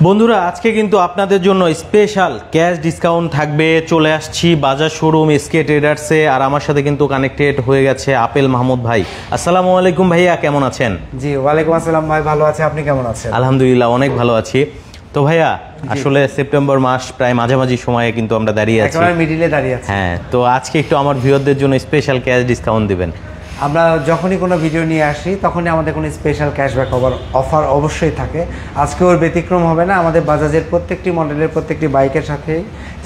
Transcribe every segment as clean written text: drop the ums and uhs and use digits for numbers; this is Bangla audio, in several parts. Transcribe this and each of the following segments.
বন্ধুরা আজকে কিন্তু আপনাদের জন্য স্পেশাল ক্যাশ ডিসকাউন্ট থাকবে। চলে আসছি বাজাজ শোরুম এসকে ট্রেডার্সে, আর আমার সাথে কিন্তু কানেক্টেড হয়ে গেছে আপেল মাহমুদ ভাই। আসসালামু আলাইকুম ভাইয়া, কেমন আছেন? জি ওয়ালাইকুম আসসালাম ভাই, ভালো আছি, আপনি কেমন আছেন? আলহামদুলিল্লাহ অনেক ভালো আছি। তো ভাইয়া আসলে সেপ্টেম্বর মাস প্রায় মাঝামাঝি সময়ে কিন্তু আমরা দাঁড়িয়ে আছি, একেবারে মিডিলে দাঁড়িয়ে আছি। হ্যাঁ, তো আজকে একটু আমার ভিউয়ারদের জন্য স্পেশাল ক্যাশ ডিসকাউন্ট দিবেন। আমরা যখনই কোনো ভিডিও নিয়ে আসি তখনই আমাদের কোনো স্পেশাল ক্যাশব্যাক অফার অবশ্যই থাকে। আজকে ওর ব্যতিক্রম হবে না। আমাদের বাজাজের প্রত্যেকটি মডেলের প্রত্যেকটি বাইকের সাথে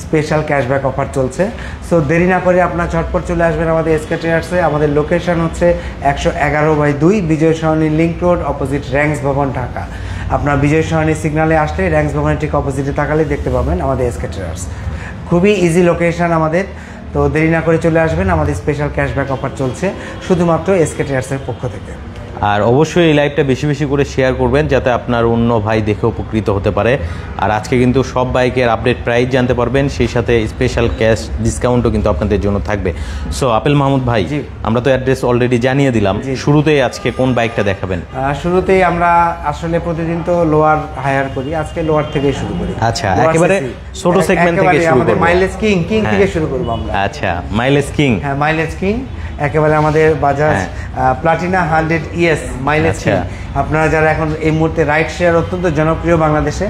স্পেশাল ক্যাশব্যাক অফার চলছে। সো দেরি না করে আপনার ঝটপট চলে আসবেন আমাদের এসকে ট্রেডার্সে। আমাদের লোকেশন হচ্ছে 111/2 বিজয় সরণি লিংক রোড, অপোজিট র্যাঙ্কস ভবন, ঢাকা। আপনার বিজয় সরণি সিগনালে আসলে র্যাঙ্কস ভবনের ঠিক অপোজিটে তাকালে দেখতে পাবেন আমাদের এসকে ট্রেডার্স। খুবই ইজি লোকেশন আমাদের, তো দেরি না করে চলে আসবেন। আমাদের স্পেশাল ক্যাশব্যাক অফার চলছে শুধুমাত্র এসকে ট্রেডার্সের পক্ষ থেকে। আর অবশ্যই এই লাইভটা বেশি বেশি করে শেয়ার করবেন যাতে আপনার অন্য ভাই দেখে উপকৃত হতে পারে। আর আজকে কিন্তু সব বাইকের আপডেট প্রাইস জানতে পারবেন, সেই সাথে স্পেশাল ক্যাশ ডিসকাউন্টও কিন্তু আপনাদের জন্য থাকবে। সো আপেল মাহমুদ ভাই, আমরা তো অ্যাড্রেস অলরেডি জানিয়ে দিলাম, শুরুতেই আজকে কোন বাইকটা দেখাবেন? শুরুতেই আমরা আসলে প্রতিদিন তো লোয়ার হায়ার করি, আজকে লোয়ার থেকেই শুরু করি। আচ্ছা, একেবারে ছোট সেগমেন্ট থেকে শুরু আমাদের মাইলেজ কিং থেকে শুরু করব আমরা। আচ্ছা, মাইলেজ কিং। হ্যাঁ, মাইলেজ কিং একেবারে আমাদের Bajaj Platina 100 ES mileage king. আপনারা যারা এখন এই মুহূর্তে রাইড শেয়ার অত্যন্ত জনপ্রিয় বাংলাদেশে,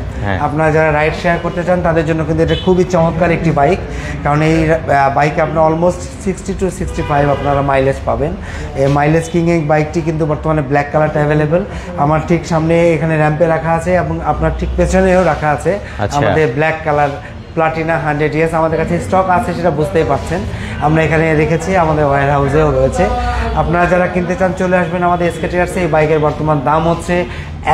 আপনারা যারা রাইড শেয়ার করতে চান তাদের জন্য কিন্তু এটা খুবই চমৎকার একটি বাইক। কারণ এই বাইকে আপনার অলমোস্ট 60 to 65 আপনারা মাইলেজ পাবেন। এই মাইলেজ কিং এই বাইকটি কিন্তু বর্তমানে ব্ল্যাক কালারটা অ্যাভেলেবেল। আমার ঠিক সামনে এখানে র্যাম্পে রাখা আছে এবং আপনার ঠিক পেছনেও রাখা আছে আমাদের ব্ল্যাক কালার প্লাটিনা 100 ES। আমাদের কাছে স্টক আছে, সেটা বুঝতেই পারছেন। আমরা এখানে রেখেছি, আমাদের ওয়্যার হাউসেও রয়েছে। আপনারা যারা কিনতে চান চলে আসবেন আমাদের এসকে ট্রেডার্সে। এই বাইকের বর্তমান দাম হচ্ছে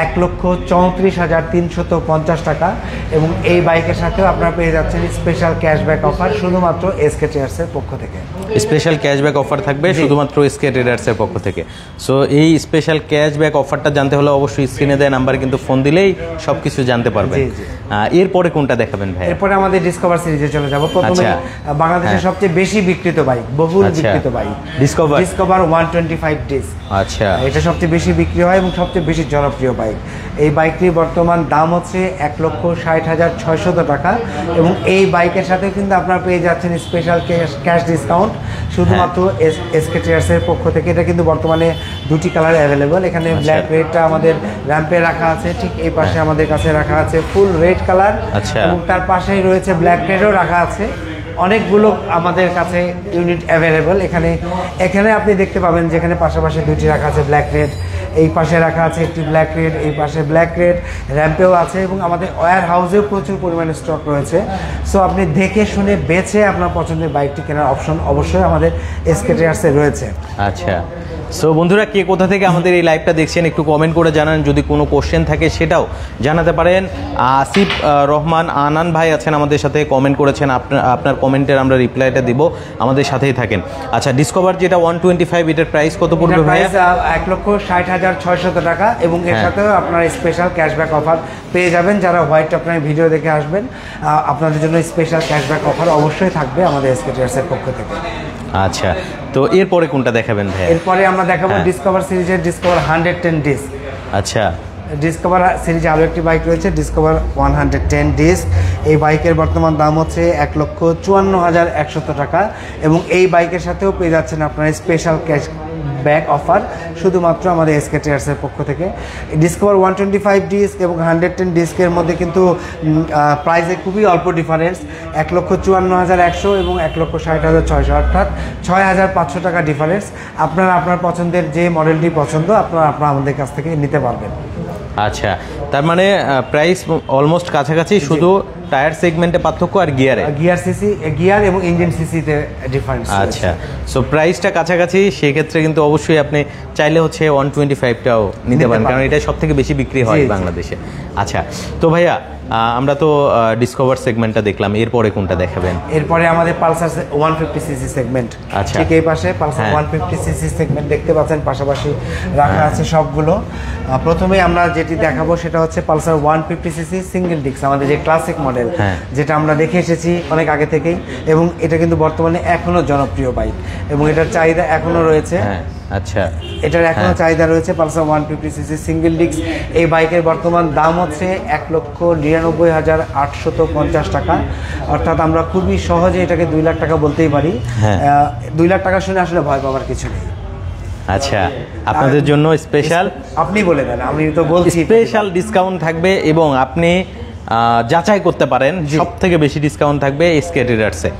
1,34,350 টাকা, এবং এই বাইকের সাথেও আপনারা পেয়ে যাচ্ছেন স্পেশাল ক্যাশব্যাক অফার শুধুমাত্র এসকে ট্রেডার্সের পক্ষ থেকে। স্পেশাল ক্যাশব্যাক অফার থাকবে শুধুমাত্র এসকে ট্রেডার্সের পক্ষ থেকে। সো এই স্পেশাল ক্যাশব্যাক অফারটা জানতে হলে অবশ্যই স্ক্রিনে দেওয়া নাম্বারে কিন্তু ফোন দিলেই সব কিছু জানতে পারবেন। এরপরে কোনটা দেখাবেন ভাই? এরপরে আমাদের ডিসকভার সিরিজে চলে যাব। প্রথমে বাংলাদেশের সবচেয়ে বেশি বিক্রিত বাইক, বহুল বিক্রিত বাইক ডিসকভার 125 ডিস। আচ্ছা, এটা সবচেয়ে বেশি বিক্রি হয় এবং সবচেয়ে বেশি জনপ্রিয় বাইক। এই বাইকটির বর্তমান দাম হচ্ছে 1,60,600 টাকা, এবং এই বাইকের সাথে কিন্তু আপনারা পেয়ে যাচ্ছেন স্পেশাল ক্যাশ ডিসকাউন্ট শুধুমাত্র এসকে ট্রেডার্সের পক্ষ থেকে। এটা কিন্তু বর্তমানে দুটি কালার অ্যাভেলেবল। এখানে ব্ল্যাক রেডটা আমাদের র্যাম্পে রাখা আছে, ঠিক এই পাশে আমাদের কাছে রাখা আছে ফুল রেড কালার, এবং তার পাশেই রয়েছে ব্ল্যাক রেডও রাখা আছে। অনেকগুলো আমাদের কাছে ইউনিট অ্যাভেলেবল। এখানে আপনি দেখতে পাবেন যেখানে পাশাপাশি দুটি রাখা আছে ব্ল্যাক রেড, এই পাশে রাখা আছে একটি ব্ল্যাক রেড, এই পাশে ব্ল্যাক রেড, র্যাম্পেও আছে, এবং আমাদের ওয়্যার হাউসেও প্রচুর পরিমাণে স্টক রয়েছে। সো আপনি দেখে শুনে বেছে আপনার পছন্দের বাইকটি কেনার অপশন অবশ্যই আমাদের এসকে ট্রেডার্সে রয়েছে। আচ্ছা, সো বন্ধুরা কে কোথা থেকে আমাদের এই লাইভটা দেখছেন একটু কমেন্ট করে জানান। যদি কোনো কোশ্চেন থাকে সেটাও জানাতে পারেন। আসিফ রহমান আনান ভাই আছেন আমাদের সাথে, কমেন্ট করেছেন, আপনার কমেন্টের আমরা রিপ্লাইটা দিব, আমাদের সাথেই থাকেন। আচ্ছা, ডিসকভার যেটা 125, এটার প্রাইস কত পড়বে ভাই? 1,60,600 টাকা, এবং এর সাথেও আপনার স্পেশাল ক্যাশব্যাক অফার পেয়ে যাবেন। যারা হোয়াইট আপনার ভিডিও দেখে আসবেন আপনাদের জন্য স্পেশাল ক্যাশব্যাক অফার অবশ্যই থাকবে আমাদের এসকে ট্রেডার্সের পক্ষ থেকে। আচ্ছা, তো এরপরে কোনটা দেখাবেন ভাই? এরপরে আমরা দেখাবো ডিসকভার সিরিজের ডিসকভার 110 ডিস। আচ্ছা, ডিসকভার সিরিজে আরও একটি বাইক রয়েছে ডিসকভার 110 ডিস। এই বাইকের বর্তমান দাম হচ্ছে 1,54,100 টাকা, এবং এই বাইকের সাথেও পেয়ে যাচ্ছেন আপনারা স্পেশাল ক্যাশ ব্যাক অফার শুধুমাত্র আমাদের এসকে ট্রেডার্সের পক্ষ থেকে। ডিসকভার 125 ডিস্ক এবং 110 ডিস্কের মধ্যে কিন্তু প্রাইসে খুবই অল্প ডিফারেন্স, 1,54,100 এবং 1,60,600, অর্থাৎ 6,500 টাকা ডিফারেন্স। আপনারা আপনার পছন্দের যে মডেলটি পছন্দ আপনারা আমাদের কাছ থেকে নিতে পারবেন। আচ্ছা, তার মানে প্রাইস অলমোস্ট কাছাকাছি, শুধু টায়ার সেগমেন্টে পার্থক্য আর গিয়ার এবং ইঞ্জিন সিসিতে ডিফারেন্স। আচ্ছা, সো প্রাইসটা কাছাকাছি, সেক্ষেত্রে কিন্তু অবশ্যই আপনি চাইলে হচ্ছে 125টাও নিতে পারেন, কারণ এটা সব থেকে বেশি বিক্রি হয় বাংলাদেশে। আচ্ছা, তো ভাইয়া আমরা তো ডিসকভার সেগমেন্টটা দেখলাম, এরপরে কোনটা দেখাবেন? এরপরে আমাদের পালসার 150cc সেগমেন্ট। আচ্ছা, ঠিক এই পাশে পালসার 150cc সেগমেন্ট দেখতে পাচ্ছেন, পাশাপাশি রাখা আছে সবগুলো। প্রথমে আমরা যেটি দেখাবো সেটা হচ্ছে পালসার 150cc সিঙ্গেল ডিস্ক, আমাদের যে ক্লাসিক মডেল, যেটা আমরা দেখে এসেছি অনেক আগে থেকেই, এবং এটা কিন্তু বর্তমানে এখনো জনপ্রিয় বাইক এবং এটার চাহিদা এখনো রয়েছে। আচ্ছা, এটার এখনো চাহিদা রয়েছে। পালসার 150cc সিঙ্গেল ডিস্ক এই বাইকের বর্তমান দাম হচ্ছে 1,99,850 টাকা, অর্থাৎ আমরা খুবই সহজে এটাকে 2 লাখ টাকা বলতেই পারি। 2 লাখ টাকা শুনে আসলে ভয় পাওয়ার কিছু নেই। আচ্ছা, আপনাদের জন্য স্পেশাল, আপনি বলে দেন, আমি তো বলছি স্পেশাল ডিসকাউন্ট থাকবে এবং আপনি যাচাই করতে পারেন। সব থেকে বেশি ডিসকাউন্ট থাকবে এসকে ট্রেডার্সে,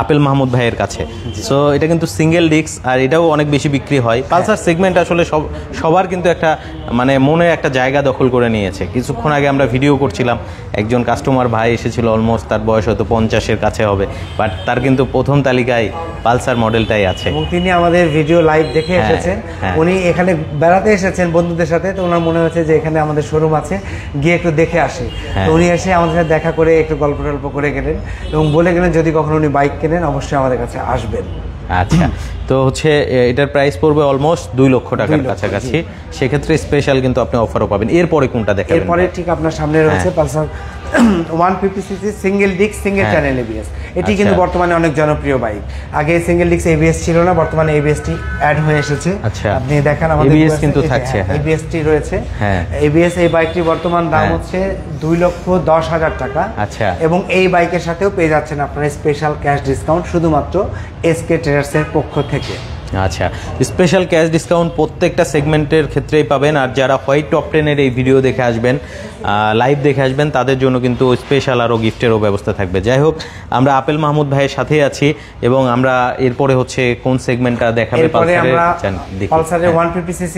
আপেল মাহমুদ ভাইয়ের কাছে। সো এটা কিন্তু সিঙ্গেল ডিস্ক, আর এটাও অনেক বেশি বিক্রি হয়। পালসার সেগমেন্ট আসলে সবার কিন্তু একটা মানে মনে একটা জায়গা দখল করে নিয়েছে। কিছুক্ষণ আগে আমরা ভিডিও করছিলাম, একজন কাস্টমার ভাই এসেছিল, অলমোস্ট তার বয়স হয়তো 50-এর কাছে হবে, বাট তার কিন্তু প্রথম তালিকায় পালসার মডেলটাই আছে এবং তিনি আমাদের ভিডিও লাইভ দেখে এসেছেন। উনি এখানে বেড়াতে এসেছেন বন্ধুদের সাথে, তো ওনার মনে হচ্ছে যে এখানে আমাদের শোরুম আছে, গিয়ে একটু দেখে আসে। তো উনি এসে আমাদের সাথে দেখা করে একটু গল্প টল্প করে গেলেন এবং বলে গেলেন যদি কখনো উনি বাইক কেনেন অবশ্যই আমাদের কাছে আসবেন। আচ্ছা, তো হচ্ছে এটার প্রাইস পড়বে অলমোস্ট 2 লক্ষ টাকার কাছাকাছি। সেক্ষেত্রে স্পেশাল কিন্তু আপনি অফারও পাবেন। এরপরে কোনটা দেখাবেন? এরপরে ঠিক আপনার সামনে রয়েছে Pulsar 150cc single disc single channel ABS. এটি কিন্তু বর্তমানে অনেক জনপ্রিয় বাইক। আগে সিঙ্গেল ডিস্ক এবিএস ছিল না, বর্তমানে এবিএসটি অ্যাড হয়ে এসেছে। আচ্ছা, আপনি দেখেন আমাদের এবিএস কিন্তু থাকছে, এবিএসটি রয়েছে। হ্যাঁ, এবিএস এই বাইকটি বর্তমান দাম হচ্ছে 2,10,000 টাকা। আচ্ছা, এবং এই বাইকের সাথেও পেয়ে যাচ্ছেন আপনারা স্পেশাল ক্যাশ ডিসকাউন্ট শুধুমাত্র এসকে ট্রেডার্সের পক্ষ থেকে। আচ্ছা, স্পেশাল ক্যাশ ডিসকাউন্ট প্রত্যেকটা সেগমেন্টের ক্ষেত্রেই পাবেন। আর যারা হোয়াইট টপ 10-এর এই ভিডিও দেখে আসবেন, লাইভ দেখে আসবেন, তাদের জন্য কিন্তু স্পেশাল আরও গিফটেরও ব্যবস্থা থাকবে। যাই হোক, আমরা আপেল মাহমুদ ভাইয়ের সাথেই আছি এবং আমরা এরপরে হচ্ছে কোন সেগমেন্টটা দেখাবে? পালসারের 150cc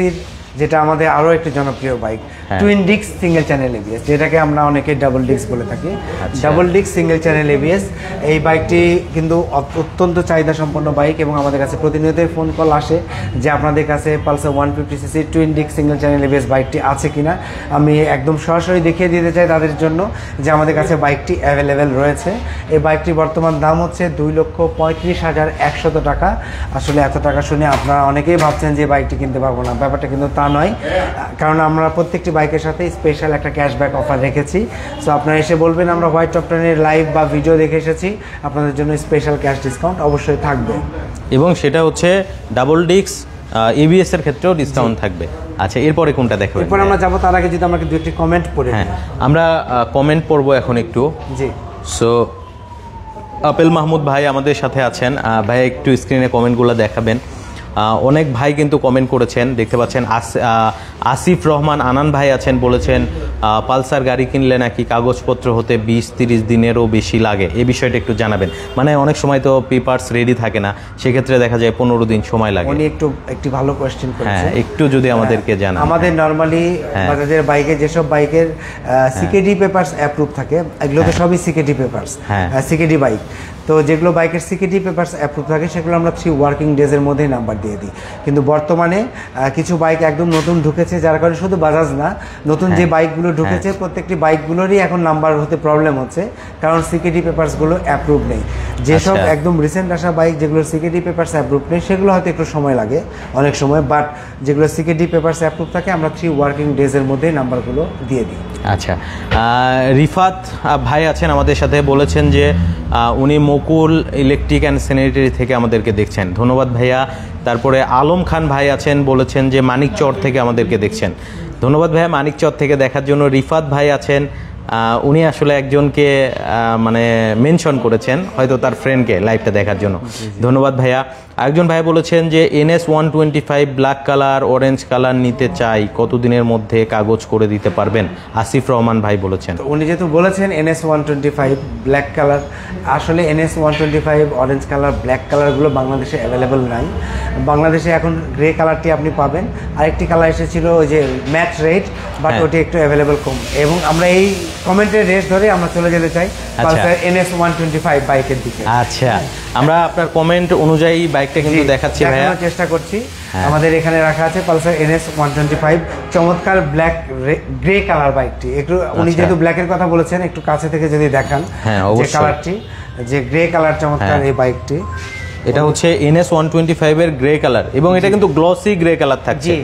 যেটা আমাদের আরও একটি জনপ্রিয় bike, twin disc single channel ABS, যেটাকে আমরা অনেকে ডাবল ডিস্ক বলে থাকি। Double disc single channel ABS এই বাইকটি কিন্তু অত্যন্ত চাহিদা সম্পন্ন বাইক এবং আমাদের কাছে প্রতিনিয়তই ফোন কল আসে যে আপনাদের কাছে Pulsar 150cc twin disc single channel ABS বাইকটি আছে কিনা। আমি একদম সরাসরি দেখিয়ে দিতে চাই তাদের জন্য যে আমাদের কাছে বাইকটি অ্যাভেলেবেল রয়েছে। এই বাইকটি বর্তমান দাম হচ্ছে 2,35,100 টাকা। আসলে এত টাকা শুনে আপনারা অনেকেই ভাবছেন যে বাইকটি কিনতে পারবো না, ব্যাপারটা কিন্তু তা নয়, কারণ আমরা প্রত্যেকটি বাইকের সাথে স্পেশাল একটা ক্যাশব্যাক অফার রেখেছি। সো আপনারা এসে বলবেন আমরা হোয়াইট টপ 10-এর লাইভ বা ভিডিও দেখে এসেছি, আপনাদের জন্য স্পেশাল ক্যাশ ডিসকাউন্ট অবশ্যই থাকবে এবং সেটা হচ্ছে ডাবল ডিস্ক এবিএস এর ক্ষেত্রেও ডিসকাউন্ট থাকবে। আচ্ছা, এরপরে কোনটা দেখবেন? এরপর আমরা যাবো, তার আগে যদি আমাকে 2টি কমেন্ট পড়ে। হ্যাঁ, আমরা কমেন্ট পড়বো এখন একটু। জি, সো আপেল মাহমুদ ভাই আমাদের সাথে আছেন। ভাই একটু স্ক্রিনে কমেন্টগুলো দেখাবেন। অনেক ভাই কিন্তু কমেন্ট করেছেন, দেখতে পাচ্ছেন। আসিফ রহমান আনান ভাই আছেন, বলেছেন পালসার গাড়ি কিনলে নাকি কাগজপত্র হতে 20-30 দিনেরও বেশি লাগে, এই বিষয়টা একটু জানাবেন। মানে অনেক সময় তো পেপারস রেডি থাকে না, সেক্ষেত্রে দেখা যায় 15 দিন সময় লাগে। উনি একটি ভালো কোয়েশ্চেন করেছেন। হ্যাঁ, একটু যদি আমাদেরকে জানান। আমাদের নরমালি বাজাজের বাইকে যেসব বাইকের সিকেডি পেপারস অ্যাপ্রুভ থাকে, এগুলো তো সবই সিকেডি পেপারস, সিকেডি বাইক। তো যেগুলো বাইকের সিকেডি পেপারস অ্যাপ্রুভ থাকে সেগুলো আমরা 3 ওয়ার্কিং ডেজের মধ্যেই নাম্বার দিয়ে দিই। কিন্তু বর্তমানে কিছু বাইক একদম নতুন ঢুকেছে, যার কারণে শুধু বাজাজ না, নতুন যে বাইকগুলো ঢুকেছে প্রত্যেকটি বাইকগুলোরই এখন নাম্বার হতে প্রবলেম হচ্ছে, কারণ সিকেডি পেপারসগুলো অ্যাপ্রুভ নেই। যেসব একদম রিসেন্ট আসা বাইক যেগুলো সিকেডি পেপারস অ্যাপ্রুভ নেই সেগুলো হয়তো একটু সময় লাগে অনেক সময়, বাট যেগুলো সিকেডি পেপারস অ্যাপ্রুভ থাকে আমরা 3 ওয়ার্কিং ডেজের মধ্যেই নাম্বারগুলো দিয়ে দিই। আচ্ছা, রিফাত ভাই আছেন আমাদের সাথে, বলেছেন যে উনি মুকুল ইলেকট্রিক অ্যান্ড স্যানিটারি থেকে আমাদেরকে দেখছেন, ধন্যবাদ ভাইয়া। তারপরে আলম খান ভাই আছেন, বলেছেন যে মানিকচর থেকে আমাদেরকে দেখছেন, ধন্যবাদ ভাইয়া মানিকচর থেকে দেখার জন্য। রিফাত ভাই আছেন, উনি আসলে একজনকে মানে মেনশন করেছেন, হয়তো তার ফ্রেন্ডকে লাইভটা দেখার জন্য, ধন্যবাদ ভাইয়া। আরেকজন ভাই বলেছেন যে NS 125 black colour orange colour নিতে চাই, কতদিনের মধ্যে কাগজ করে দিতে পারবেন? আসিফ রহমান ভাই বলেছেন। উনি যেহেতু বলেছেন NS 125 ব্ল্যাক কালার, আসলে NS 125 অরেঞ্জ কালার ব্ল্যাক কালারগুলো বাংলাদেশে অ্যাভেলেবেল নাই। বাংলাদেশে এখন গ্রে কালারটি আপনি পাবেন, আরেকটি কালার এসেছিল ওই যে ম্যাট রেড, বাট ওটি একটু অ্যাভেলেবেল কম। এবং আমরা এই কমেন্টের রেস ধরে আমরা চলে যেতে চাই পালসার NS 125 বাইকের দিকে। আচ্ছা, আমরা আপনার কমেন্ট অনুযায়ী বাইকটা কিন্তু দেখাচ্ছি ভাইয়া, চেষ্টা করছি। আমাদের এখানে রাখা আছে পালসার NS 125 চমৎকার ব্ল্যাক গ্রে কালার বাইকটি। একটু উনি যেহেতু ব্ল্যাকের কথা বলেছেন, একটু কাছে থেকে যদি দেখান যে কালারটি, যে গ্রে কালার চমৎকার এই বাইকটি, এটা হচ্ছে NS 125 এর গ্রে কালার এবং এটা কিন্তু গ্লসি গ্রে কালার থাকছে।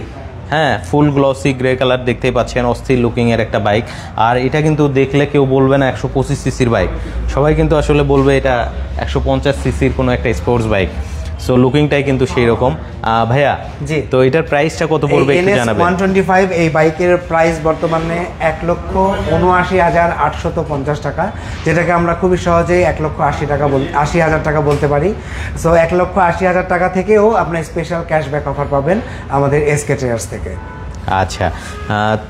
হ্যাঁ, ফুল গ্লসি গ্রে কালার দেখতেই পাচ্ছেন, অস্থির লুকিং এর একটা বাইক। আর এটা কিন্তু দেখলে কেউ বলবে না 125 সিসির বাইক, সবাই কিন্তু আসলে বলবে এটা 150 সিসির কোনো একটা স্পোর্টস বাইক। সো লুকিংটাই কিন্তু সেই রকম। ভাইয়া জি, তো এটার প্রাইসটা কত পড়বে একটু জানাবেন। 125 এই বাইকের প্রাইস বর্তমানে 1,79,850 টাকা, যেটাকে আমরা খুবই সহজেই 1,80,000 টাকা বলতে পারি। সো 1,80,000 টাকা থেকেও আপনার স্পেশাল ক্যাশব্যাক অফার পাবেন আমাদের এসকে ট্রেডার্স থেকে। আচ্ছা,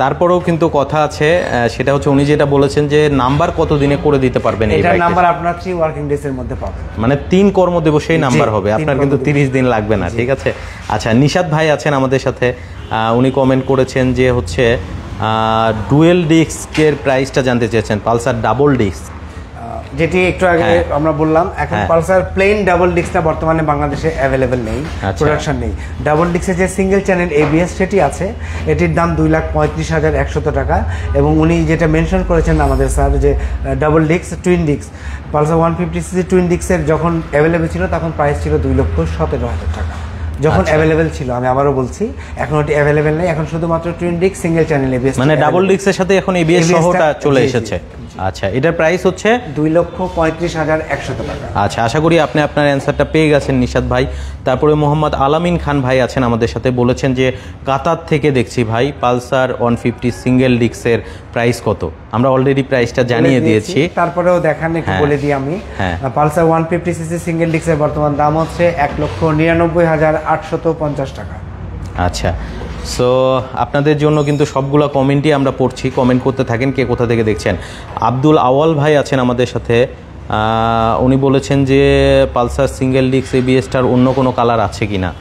তারপরেও কিন্তু কথা আছে, সেটা হচ্ছে উনি যেটা বলেছেন যে নাম্বার কত দিনে করে দিতে পারবেন এই এটার বাইকটা? নাম্বার আপনার 3 ওয়ার্কিং ডেজ এর মধ্যে পাবেন, মানে 3 কর্মদিবসেই নাম্বার হবে, 3 আপনার কিন্তু 30 দিন লাগবে না, ঠিক আছে। আচ্ছা, নিশাত ভাই আছেন আমাদের সাথে, উনি কমেন্ট করেছেন যে হচ্ছে ডুয়েল ডিস্কের প্রাইসটা জানতে চেয়েছেন, পালসার ডাবল ডিস্ক, যেটি একটু আগে আমরা বললাম। এখন পালসার প্লেন ডাবল ডিস্কটা বর্তমানে বাংলাদেশে অ্যাভেলেবেল নেই, প্রোডাকশন নেই। ডাবল ডিস্কের যে সিঙ্গেল চ্যানেল এবিএস সেটি আছে, এটির দাম 2,35,100 টাকা। এবং উনি যেটা মেনশন করেছেন আমাদের স্যার, যে double disc twin disc Pulsar 150cc twin ডিস্কের যখন অ্যাভেলেবেল ছিল তখন প্রাইস ছিল 2,17,000 টাকা, যখন অ্যাভেলেবেল ছিল। আমি আবারও বলছি, এখন ওটি অ্যাভেলেবেল নেই, এখন শুধুমাত্র twin disc single channel ABS, মানে ডাবল ডিস্কের সাথে এখন এবিএস সহটা চলে এসেছে। আচ্ছা, এটার প্রাইস হচ্ছে 2,35,100 টাকা। আচ্ছা, আশা করি আপনি আপনার অ্যান্সারটা পেয়ে গেছেন নিশাত ভাই। তারপরে মোহাম্মদ আলামিন খান ভাই আছেন আমাদের সাথে, বলেছেন যে কাতার থেকে দেখছি ভাই পালসার 150 সিঙ্গেল ডিস্কের প্রাইস কত? আমরা অলরেডি প্রাইসটা জানিয়ে দিয়েছি, তারপরেও দেখান একটু বলে দিই আমি। পালসার 150cc সিঙ্গেল ডিস্কের বর্তমান দাম হচ্ছে 1,99,850 টাকা। আচ্ছা, সো আপনাদের জন্য কিন্তু সবগুলো কমেন্টই আমরা পড়ছি, কমেন্ট করতে থাকেন কে কোথা থেকে দেখছেন। আব্দুল আওয়াল ভাই আছেন আমাদের সাথে, উনি বলেছেন যে পালসার সিঙ্গেল ডিস্ক এবিএসটার অন্য কোনো কালার আছে কিনা,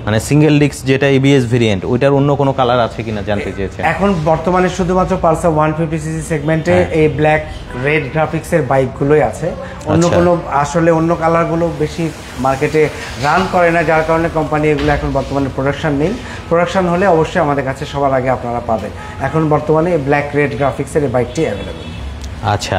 মানে সিঙ্গেল ডিস্ক যেটা এবিএস ভেরিয়েন্ট ওইটার অন্য কোনো কালার আছে কিনা জানতে চেয়েছেন। এখন বর্তমানে শুধুমাত্র পালসার 150cc সেগমেন্টে এই ব্ল্যাক রেড গ্রাফিক্সের বাইকগুলোই আছে, অন্য কোনো আসলে অন্য কালারগুলো বেশি মার্কেটে রান করে না, যার কারণে কোম্পানি এগুলো এখন বর্তমানে প্রোডাকশন নেই। প্রোডাকশন হলে অবশ্যই আমাদের কাছে সবার আগে আপনারা পাবেন। এখন বর্তমানে এই ব্ল্যাক রেড গ্রাফিক্সের এই বাইকটি অ্যাভেলেবেল। আচ্ছা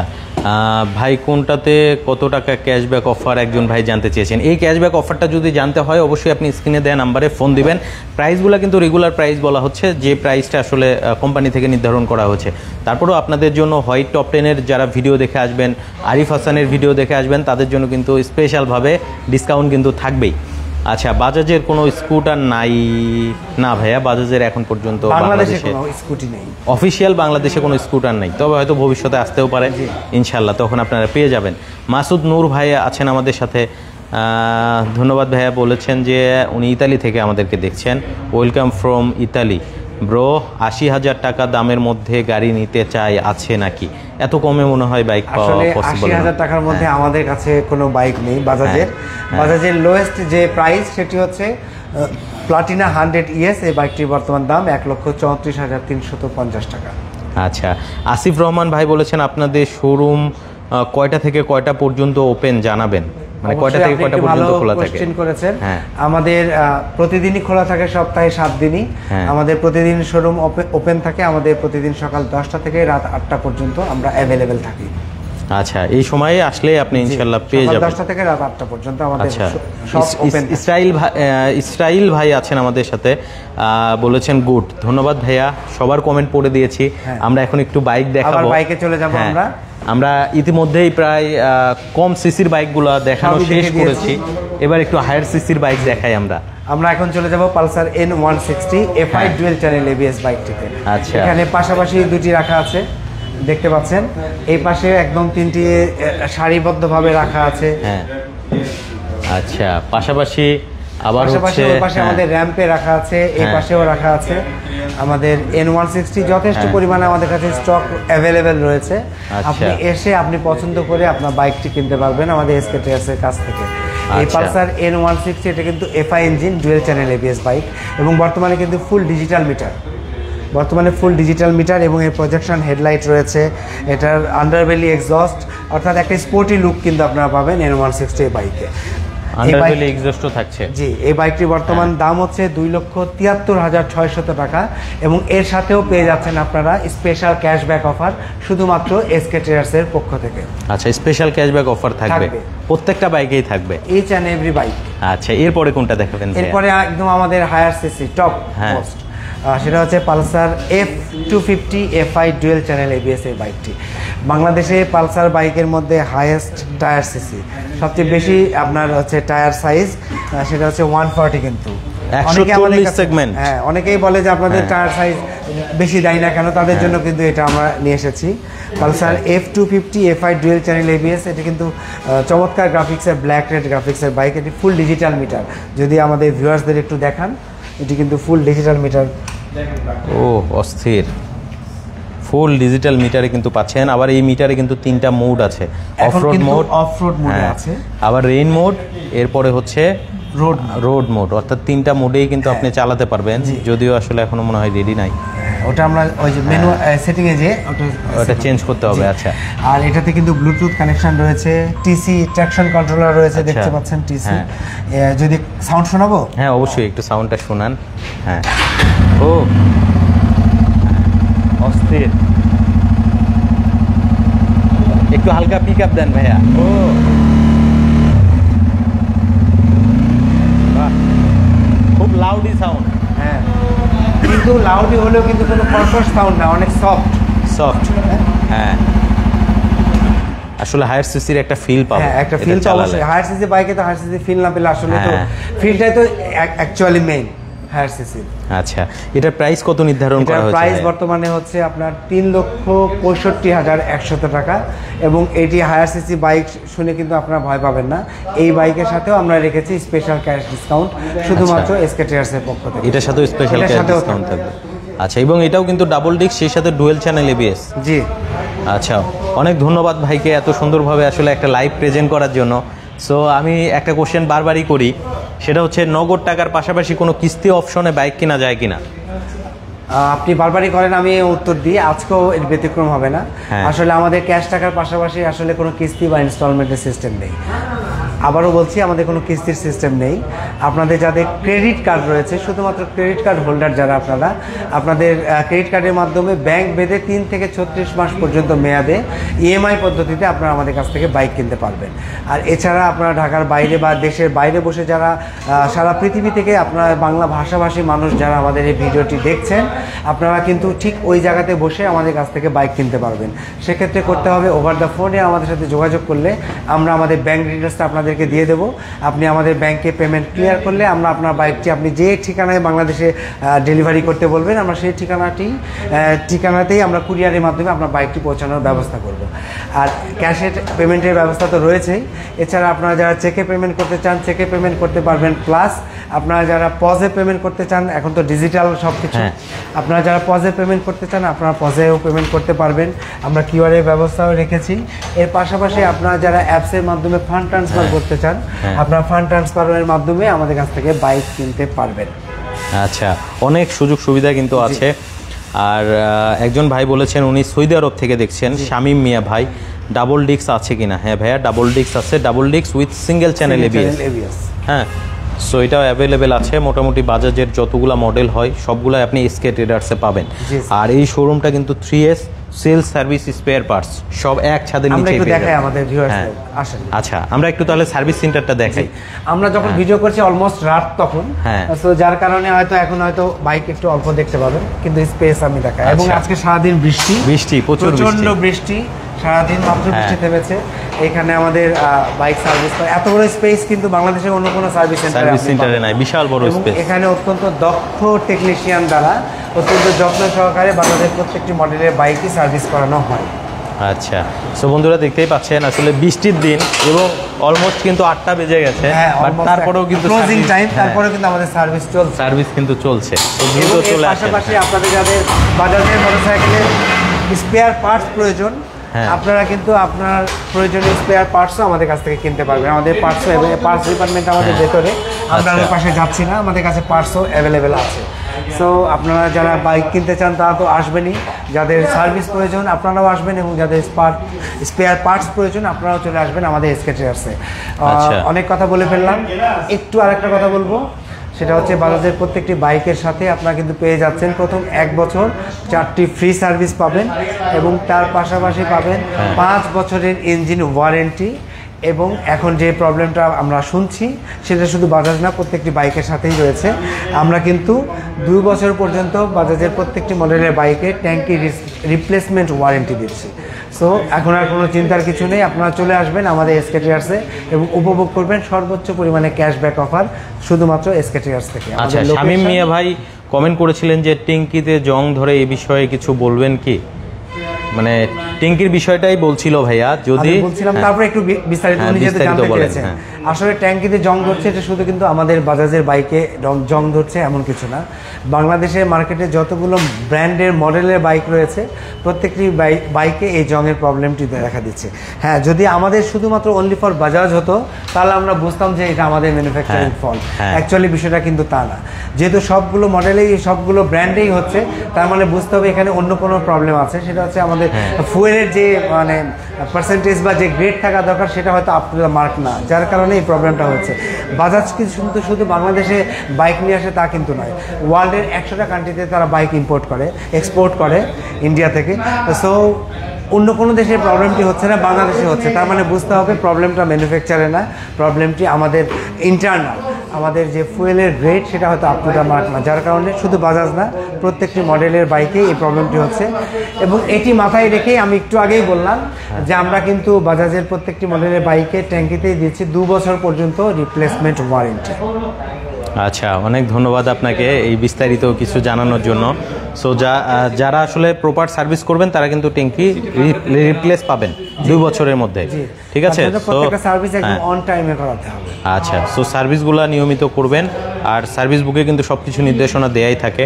ভাই, কোনটাতে কত টাকা ক্যাশব্যাক অফার একজন ভাই জানতে চেয়েছেন। এই ক্যাশব্যাক অফারটা যদি জানতে হয় অবশ্যই আপনি স্ক্রিনে দেওয়া নাম্বারে ফোন দিবেন। প্রাইসগুলো কিন্তু রেগুলার প্রাইস বলা হচ্ছে, যে প্রাইসটা আসলে কোম্পানি থেকে নির্ধারণ করা হচ্ছে। তারপরেও আপনাদের জন্য হোয়াইট টপ 10-এর যারা ভিডিও দেখে আসবেন, আরিফ হাসানের ভিডিও দেখে আসবেন, তাদের জন্য কিন্তু স্পেশালভাবে ডিসকাউন্ট কিন্তু থাকবেই। আচ্ছা, বাজাজের কোনো স্কুটার নাই না ভাইয়া? বাজাজের এখন পর্যন্ত বাংলাদেশে কোনো স্কুটি নেই, অফিসিয়াল বাংলাদেশে কোনো স্কুটার নেই, তবে হয়তো ভবিষ্যতে আসতেও পারে ইনশাল্লাহ, তখন আপনারা পেয়ে যাবেন। মাসুদ নূর ভাইয়া আছেন আমাদের সাথে, ধন্যবাদ ভাইয়া, বলেছেন যে উনি ইতালি থেকে আমাদেরকে দেখছেন। ওয়েলকাম ফ্রম ইতালি ব্রো, 80,000 টাকা দামের মধ্যে গাড়ি নিতে চাই, আছে নাকি? এত কমে মনে হয় বাইক পাওয়া পসিবল। 80,000 টাকার মধ্যে আমাদের কাছে কোনো বাইক নেই বাজাজের। বাজাজের লোয়েস্ট যে প্রাইস সেটি হচ্ছে প্লাটিনা 100 ES, এই বাইকটির বর্তমান দাম 1,34,350 টাকা। আচ্ছা, আসিফ রহমান ভাই বলেছেন আপনাদের শোরুম কয়টা থেকে কয়টা পর্যন্ত ওপেন জানাবেন, মানে কয়টা থেকে কয়টা পর্যন্ত খোলা থাকে? আমাদের প্রতিদিনই খোলা থাকে, সপ্তাহে 7 দিনই আমাদের প্রতিদিন শোরুম ওপেন থাকে। আমাদের প্রতিদিন সকাল 10টা থেকে রাত 8টা পর্যন্ত আমরা অ্যাভেলেবেল থাকি। আচ্ছা, এই সময়ে আসলে আপনি ইনশাআল্লাহ পেয়ে যাবেন। 10টা থেকে রাত 8টা পর্যন্ত আমাদের সব ওপেন। ইসরাইল ভাই আছেন আমাদের সাথে, বলেছেন গুড। ধন্যবাদ ভাইয়া, সবার কমেন্ট পড়ে দিয়েছি। আমরা এখন একটু বাইক দেখাবো, বাইকে চলে যাব। আমরা ইতিমধ্যেই প্রায় কম সিসির বাইকগুলো দেখানো শেষ করেছি, এবার একটু হায়ার সিসির বাইক দেখাই আমরা এখন চলে যাব Pulsar N160 F5 dual channel ABS বাইকটিতে। আচ্ছা, এখানে পাশাপাশি দুটি রাখা আছে, দেখতে পাচ্ছেন। এই পাশে একদম তিনটি সারিবদ্ধভাবে রাখা আছে। আচ্ছা, পাশাপাশি আবার হচ্ছে পাশে আমাদের র্যাম্পে রাখা আছে, এই পাশেও রাখা আছে। আমাদের N160 যথেষ্ট পরিমাণে আমাদের কাছে স্টক অ্যাভেলেবেল রয়েছে। আপনি এসে আপনি পছন্দ করে আপনার বাইকটি কিনতে পারবেন আমাদের এসকে ট্রেডার্সের কাছ থেকে। এই পালসার N160 এটা কিন্তু FI engine dual channel ABS bike, এবং বর্তমানে কিন্তু ফুল ডিজিটাল মিটার, এবং এই প্রজেকশন হেডলাইট রয়েছে। এটার আন্ডারবেলি এক্সস্ট, অর্থাৎ একটা স্পোর্টি লুক কিন্তু আপনারা পাবেন N160 বাইকে। আন্ডারবেলি এক্সস্টও থাকছে। জি, এই বাইকটির বর্তমান দাম হচ্ছে 2,73,600 টাকা, এবং এর সাথেও পেয়ে যাচ্ছেন আপনারা স্পেশাল ক্যাশব্যাক অফার শুধুমাত্র এসকে ট্রেডার্সের পক্ষ থেকে। আচ্ছা, স্পেশাল ক্যাশব্যাক অফার থাকবে প্রত্যেকটা বাইকেই থাকবে, ইচ অ্যান্ড এভরি বাইক। আচ্ছা, এরপরে কোনটা দেখাবেন? এরপরে একদম আমাদের হায়ার সিসি টপ মোস্ট সেটা হচ্ছে Pulsar F250 FI dual channel ABS এই বাইকটি। বাংলাদেশে পালসার বাইকের মধ্যে হাইয়েস্ট টায়ার সিসি, সবচেয়ে বেশি আপনার হচ্ছে টায়ার সাইজ, সেটা হচ্ছে 140 কিন্তু 140 সেগমেন্ট। হ্যাঁ, অনেকেই বলে যে আপনাদের টায়ার সাইজ বেশি দেয় না কেন, তাদের জন্য কিন্তু এটা আমরা নিয়ে এসেছি Pulsar F250 FI dual channel ABS। এটা কিন্তু চমৎকার গ্রাফিক্সের ব্ল্যাক রেড গ্রাফিক্সের বাইক। এটি ফুল ডিজিটাল মিটার, যদি আমাদের ভিউয়ার্সদের একটু দেখান, এটি কিন্তু ফুল ডিজিটাল মিটার। ও অস্থির, ফুল ডিজিটাল মিটারে কিন্তু পাচ্ছেন। আবার এই মিটারে কিন্তু 3টা মোড আছে, অফরোড মোড, অফরোড মোড আছে, আবার রেইন মোড, এরপরে হচ্ছে রোড মোড, অর্থাৎ 3টা মোডেই কিন্তু আপনি চালাতে পারবেন। যদিও আসলে এখনো মনে হয় রেডি নাই, ওটা আমরা ওই যে মেনু সেটিং এ যে ওটা চেঞ্জ করতে হবে। আচ্ছা, আর এটাতে কিন্তু ব্লুটুথ কানেকশন রয়েছে, টিসি ট্র্যাকশন কন্ট্রোলার রয়েছে, দেখতে পাচ্ছেন টিসি। যদি সাউন্ড শোনাবো? হ্যাঁ অবশ্যই, একটু সাউন্ডটা শোনান। হ্যাঁ, ও অস্থির, একটু হালকা পিক আপ দেন ভাইয়া। ও খুব লাউডি সাউন্ড। হ্যাঁ, কিন্তু লাউডি হলেও কিন্তু কোনো কর্কশ সাউন্ড না, অনেক সফট। হ্যাঁ, আসলে হায়ার সিসির একটা ফিল পাবো। হ্যাঁ, একটা ফিল তো অবশ্যই। হায়ার সিসি বাইকে তো হায়ার সিসি ফিল না পেলে আসলে তো ফিলটাই তো অ্যাকচুয়ালি মেইন হায়ার সিসি। আচ্ছা, এটার প্রাইস কত নির্ধারণ করা হয়েছে? প্রাইস বর্তমানে হচ্ছে আপনার 3,65,100 টাকা, এবং এটি হায়ার সিসি বাইক শুনে কিন্তু আপনারা ভয় পাবেন না। এই বাইকের সাথেও আমরা রেখেছি স্পেশাল ক্যাশ ডিসকাউন্ট, শুধুমাত্র এসকে টায়ার্সের পক্ষ থেকে। এটার সাথেও স্পেশাল ক্যাশ ডিসকাউন্ট থাকবে। আচ্ছা, এবং এটাও কিন্তু ডাবল ডিস্ক, সেই সাথে ডুয়েল চ্যানেল ABS। জি, আচ্ছা, অনেক ধন্যবাদ ভাইকে এত সুন্দরভাবে আসলে একটা লাইভ প্রেজেন্ট করার জন্য। সো আমি একটা কোশ্চেন বারবারই করি, সেটা হচ্ছে নগদ টাকার পাশাপাশি কোনো কিস্তি অপশনে বাইক কেনা যায় কিনা? আপনি বারবারই করেন, আমি উত্তর দিই, আজকেও এর ব্যতিক্রম হবে না। আসলে আমাদের ক্যাশ টাকার পাশাপাশি আসলে কোনো কিস্তি বা ইনস্টলমেন্টের সিস্টেম নেই। আবারও বলছি, আমাদের কোনো কিস্তির সিস্টেম নেই। আপনাদের যাদের ক্রেডিট কার্ড রয়েছে, শুধুমাত্র ক্রেডিট কার্ড হোল্ডার যারা আপনারা, আপনাদের ক্রেডিট কার্ডের মাধ্যমে ব্যাংক বেঁধে 3 থেকে 36 মাস পর্যন্ত মেয়াদে EMI পদ্ধতিতে আপনারা আমাদের কাছ থেকে বাইক কিনতে পারবেন। আর এছাড়া আপনারা ঢাকার বাইরে বা দেশের বাইরে বসে যারা সারা পৃথিবী থেকে আপনারা বাংলা ভাষাভাষী মানুষ যারা আমাদের এই ভিডিওটি দেখছেন, আপনারা কিন্তু ঠিক ওই জায়গাতে বসে আমাদের কাছ থেকে বাইক কিনতে পারবেন। সেক্ষেত্রে করতে হবে, ওভার দ্য ফোনে আমাদের সাথে যোগাযোগ করলে আমরা আমাদের ব্যাংক ডিটেলসটা আপনাদেরকে দিয়ে দেবো। আপনি আমাদের ব্যাংকে পেমেন্ট ক্লিয়ার করলে আমরা আপনার বাইকটি আপনি যে ঠিকানায় বাংলাদেশে ডেলিভারি করতে বলবেন, আমরা সেই ঠিকানাতেই আমরা কুরিয়ারের মাধ্যমে আপনার বাইকটি পৌঁছানোর ব্যবস্থা করব। আর ক্যাশে পেমেন্টের ব্যবস্থা তো রয়েছেই। এছাড়া আপনারা যারা চেকে পেমেন্ট করতে চান, চেকে পেমেন্ট করতে পারবেন। প্লাস আপনারা যারা পজে পেমেন্ট করতে চান, এখন তো ডিজিটাল সব কিছু, আপনারা যারা পজে পেমেন্ট করতে চান, আপনারা পজেও পেমেন্ট করতে পারবেন। আমরা কিউআর এর ব্যবস্থাও রেখেছি। এর পাশাপাশি আপনারা যারা অ্যাপসের মাধ্যমে ফান্ড ট্রান্সফার করতে চান, আপনারা ফান্ড ট্রান্সফারের মাধ্যমে আমাদের কাছ থেকে বাইক কিনতে পারবেন। আচ্ছা, অনেক সুযোগ সুবিধা কিন্তু আছে। আর একজন ভাই বলেছেন উনি সৌদি আরব থেকে দেখছেন, শামীম মিয়া ভাই, ডাবল ডিস্ক আছে কিনা? হ্যাঁ ভাইয়া, ডাবল ডিস্ক আছে, double disc with single channel ABS। হ্যাঁ, সো এটাও অ্যাভেলেবেল আছে। মোটামুটি বাজাজের যতগুলা মডেল হয় সবগুলাই আপনি SK ট্রেডার্সে পাবেন। আর এই শোরুমটা কিন্তু 3S sales service spare parts সব এক ছাদের নিচে দেখাই আমাদের ভিউয়ার্সদের। আসেন, আচ্ছা, আমরা একটু তাহলে সার্ভিস সেন্টারটা দেখাই। আমরা যখন ভিডিও করছি অলমোস্ট রাত তখন, সো যার কারণে এখন হয়তো বাইক একটু অল্প দেখতে পাবেন, কিন্তু স্পেস আমি দেখাই। এবং আজকে সারাদিন বৃষ্টি, প্রচন্ড বৃষ্টি, সারাদিন মাত্র বৃষ্টি থেমেছে। এখানে আমাদের বাইক সার্ভিস করে এত বড় স্পেস কিন্তু বাংলাদেশের অন্য কোনো সার্ভিস সেন্টারে নাই, বিশাল বড় স্পেস। এখানে অত্যন্ত দক্ষ টেকনিশিয়ান দ্বারা অত্যন্ত যত্ন সহকারে বাংলাদেশের প্রত্যেকটি মডেলের বাইকই সার্ভিস করানো হয়। আচ্ছা, সো বন্ধুরা দেখতেই পাচ্ছেন আসলে বৃষ্টির দিন এবং অলমোস্ট কিন্তু 8টা বেজে গেছে, বাট তারপরেও কিন্তু ক্লোজিং টাইম, তারপরেও কিন্তু আমাদের সার্ভিস কিন্তু চলছে। তো দ্রুত চলে আসেন। পাশাপাশি আপনাদের যাদের বাজাজের মোটরসাইকেলের স্পেয়ার পার্টস প্রয়োজন, আপনারা কিন্তু আপনার প্রয়োজনীয় স্পেয়ার পার্টসও আমাদের কাছ থেকে কিনতে পারবেন। আমাদের পার্টস ডিপার্টমেন্ট আমাদের ভেতরে, আমরা ওই পাশে যাচ্ছি না, আমাদের কাছে পার্টসও অ্যাভেলেবেল আছে। সো আপনারা যারা বাইক কিনতে চান তারা তো আসবেনই, যাদের সার্ভিস প্রয়োজন আপনারাও আসবেন, এবং যাদের স্পেয়ার পার্টস প্রয়োজন আপনারাও চলে আসবেন আমাদের SK ট্রেডার্সে। অনেক কথা বলে ফেললাম, একটু আরেকটা কথা বলবো, সেটা হচ্ছে বাজাজের প্রত্যেকটি বাইকের সাথে আপনারা কিন্তু পেয়ে যাচ্ছেন প্রথম 1 বছর 4টি ফ্রি সার্ভিস পাবেন, এবং তার পাশাপাশি পাবেন 5 বছরের ইঞ্জিন ওয়ারেন্টি এবং এখন যে প্রবলেমটা আমরা শুনছি সেটা শুধু বাজাজ না, প্রত্যেকটি বাইকের সাথেই রয়েছে। আমরা কিন্তু 2 বছর পর্যন্ত বাজাজের প্রত্যেকটি মডেলের বাইকে ট্যাঙ্কি রিপ্লেসমেন্ট ওয়ারেন্টি দিচ্ছি। সো এখন আর কোনো চিন্তার কিছু নেই, আপনারা চলে আসবেন আমাদের এসকে ট্রেডার্সে এবং উপভোগ করবেন সর্বোচ্চ পরিমাণে ক্যাশব্যাক অফার শুধুমাত্র এসকে ট্রেডার্স থেকে। আচ্ছা, শামীম মিয়া ভাই কমেন্ট করেছিলেন যে ট্যাঙ্কিতে জং ধরে এই বিষয়ে কিছু বলবেন কি? মানে ট্যাঙ্কির বিষয়টাই বলছিল ভাইয়া, যদি বলছিলাম তারপরে একটু বিস্তারিত উনি যেতে জানতে পেরেছেন। আসলে ট্যাঙ্কিতে জং ধরছে এটা শুধু কিন্তু আমাদের বাজাজের বাইকে জং ধরছে এমন কিছু না, বাংলাদেশের মার্কেটে যতগুলো ব্র্যান্ডের মডেলের বাইক রয়েছে প্রত্যেকটি বাইকে এই জংয়ের প্রবলেমটি দেখা দিচ্ছে। হ্যাঁ, যদি আমাদের শুধুমাত্র অনলি ফর বাজাজ হতো তাহলে আমরা বুঝতাম যে এটা আমাদের ম্যানুফ্যাকচারিং ফল্ট। অ্যাকচুয়ালি বিষয়টা কিন্তু তা না, যেহেতু সবগুলো মডেলেই সবগুলো ব্র্যান্ডেই হচ্ছে তার মানে বুঝতে হবে এখানে অন্য কোনো প্রবলেম আছে। সেটা হচ্ছে আমাদের ফুয়েলের যে মানে পার্সেন্টেজ বা যে গ্রেড থাকা দরকার সেটা হয়তো আপ টু দ্য মার্ক না, যার কারণে এই প্রবলেমটা হচ্ছে। বাজাজ কিন্তু শুধু বাংলাদেশে বাইক নিয়ে আসে তা কিন্তু নয়, ওয়ার্ল্ডের 100টা কান্ট্রিতে তারা বাইক ইম্পোর্ট করে, এক্সপোর্ট করে ইন্ডিয়া থেকে। সো অন্য কোনো দেশের প্রবলেমটি হচ্ছে না, বাংলাদেশে হচ্ছে, তার মানে বুঝতে হবে প্রবলেমটা ম্যানুফ্যাকচারে না, প্রবলেমটি আমাদের ইন্টারনাল, আমাদের যে ফুয়েলের গ্রেড সেটা হয়তো আপ টু দ্য মার্ক না, যার কারণে শুধু বাজাজ না প্রত্যেকটি মডেলের বাইকে এই প্রবলেমটি হচ্ছে। এবং এটি মাথায় রেখেই আমি একটু আগেই বললাম যে আমরা কিন্তু বাজাজের প্রত্যেকটি মডেলের বাইকে ট্যাঙ্কিতেই দিচ্ছি 2 বছর পর্যন্ত রিপ্লেসমেন্ট ওয়ারেন্টি। আচ্ছা, অনেক ধন্যবাদ আপনাকে এই বিস্তারিত কিছু জানানোর জন্য। সো যারা আসলে প্রপার সার্ভিস করবেন তারা কিন্তু ট্যাঙ্কি রিপ্লেস পাবেন 2 বছরের মধ্যে, ঠিক আছে? প্রত্যেকটা সার্ভিস একদম অন টাইমে করাতে হবে। আচ্ছা, সো সার্ভিসগুলো নিয়মিত করবেন, আর সার্ভিস বুকে কিন্তু সবকিছু নির্দেশনা দেয়াই থাকে।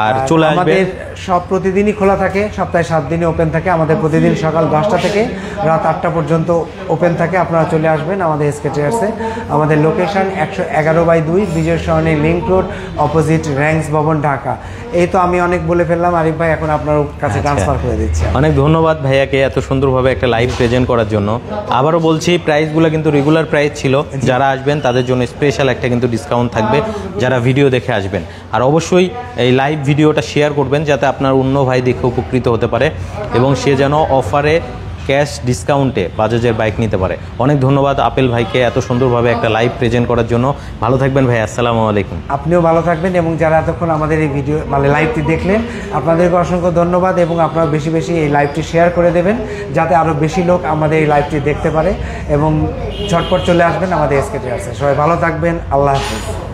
আর চলে আসবেন, আমাদের সব প্রতিদিনই খোলা থাকে, সপ্তাহে 7 দিনই ওপেন থাকে। আমাদের প্রতিদিন সকাল 10টা থেকে রাত 8টা পর্যন্ত ওপেন থাকে। আপনারা চলে আসবেন আমাদের এসকে ট্রেডার্সে। আমাদের লোকেশন 111/2 বিজয় সরণি লিংক রোড, অপোজিট র্যাঙ্কস ভবন, ঢাকা। এই তো আমি অনেক বলে ফেললাম, আরিফ ভাই এখন আপনার কাছে ট্রান্সফার করে দিচ্ছি। অনেক ধন্যবাদ ভাইয়াকে এত সুন্দরভাবে একটা লাইভ প্রেজেন্ট করার জন্য। আবারও বলছি, প্রাইসগুলো কিন্তু রেগুলার প্রাইস ছিল, যারা আসবেন তাদের জন্য স্পেশাল একটা কিন্তু ডিসকাউন্ট থাকবে যারা ভিডিও দেখে আসবেন। আর অবশ্যই এই লাইভ ভিডিওটা শেয়ার করবেন যাতে আপনার অন্য ভাই দেখে উপকৃত হতে পারে এবং সে যেন অফারে ক্যাশ ডিসকাউন্টে বাজাজের বাইক নিতে পারে। অনেক ধন্যবাদ আপেল ভাইকে এত সুন্দরভাবে একটা লাইভ প্রেজেন্ট করার জন্য। ভালো থাকবেন ভাই, আসসালামু আলাইকুম। আপনিও ভালো থাকবেন এবং যারা এতক্ষণ আমাদের এই ভিডিও মানে লাইভটি দেখলেন আপনাদেরকে অসংখ্য ধন্যবাদ এবং আপনারা বেশি বেশি এই লাইভটি শেয়ার করে দেবেন যাতে আরও বেশি লোক আমাদের এই লাইভটি দেখতে পারে এবং ঝটপট চলে আসবেন আমাদের এসকে ট্রেডার্সে। সবাই ভালো থাকবেন, আল্লাহ হাফেজ।